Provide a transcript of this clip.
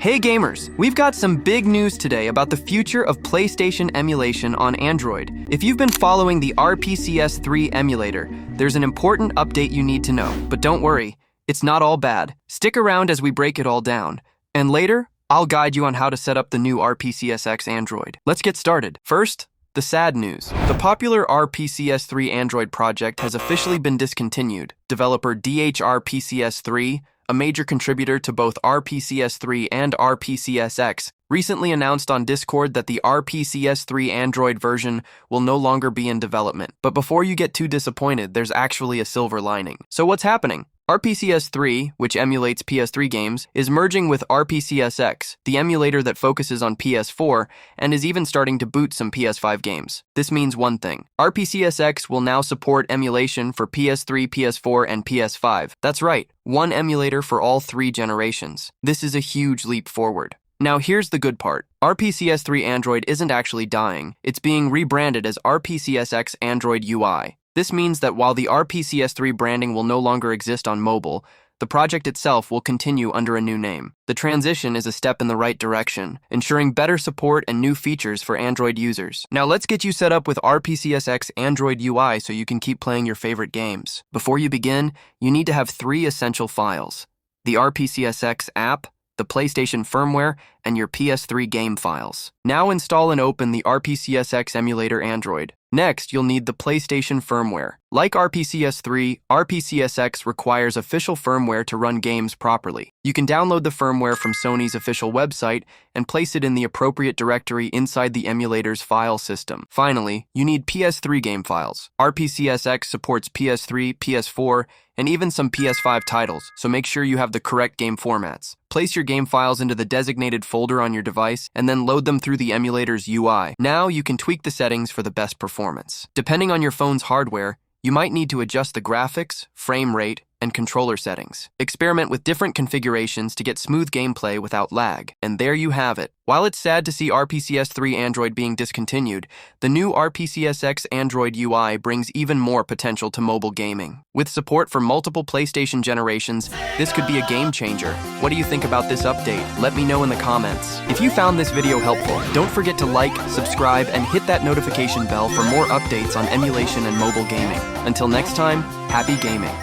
Hey gamers, we've got some big news today about the future of PlayStation emulation on Android. If you've been following the RPCS3 Emulator, there's an important update you need to know. But don't worry, it's not all bad. Stick around as we break it all down. And later, I'll guide you on how to set up the new RPCSX Android. Let's get started. First, the sad news. The popular RPCS3 Android project has officially been discontinued. Developer RPCS3, a major contributor to both RPCS3 and RPCSX, recently announced on Discord that the RPCS3 Android version will no longer be in development. But before you get too disappointed, there's actually a silver lining. So what's happening? RPCS3, which emulates PS3 games, is merging with RPCSX, the emulator that focuses on PS4 and is even starting to boot some PS5 games. This means one thing. RPCSX will now support emulation for PS3, PS4, and PS5. That's right, one emulator for all three generations. This is a huge leap forward. Now here's the good part. RPCS3 Android isn't actually dying. It's being rebranded as RPCSX Android UI. This means that while the RPCS3 branding will no longer exist on mobile, the project itself will continue under a new name. The transition is a step in the right direction, ensuring better support and new features for Android users. Now let's get you set up with RPCSX Android UI so you can keep playing your favorite games. Before you begin, you need to have three essential files: the RPCSX app, the PlayStation firmware, and your PS3 game files. Now install and open the RPCSX Emulator Android. Next, you'll need the PlayStation firmware. Like RPCS3, RPCSX requires official firmware to run games properly. You can download the firmware from Sony's official website and place it in the appropriate directory inside the emulator's file system. Finally, you need PS3 game files. RPCSX supports PS3, PS4, and even some PS5 titles, so make sure you have the correct game formats. Place your game files into the designated folder on your device and then load them through the emulator's UI. Now you can tweak the settings for the best performance. Depending on your phone's hardware, you might need to adjust the graphics, frame rate, and controller settings. Experiment with different configurations to get smooth gameplay without lag. And there you have it. While it's sad to see RPCS3 Android being discontinued, the new RPCSX Android UI brings even more potential to mobile gaming. With support for multiple PlayStation generations, this could be a game changer. What do you think about this update? Let me know in the comments. If you found this video helpful, don't forget to like, subscribe, and hit that notification bell for more updates on emulation and mobile gaming. Until next time, happy gaming.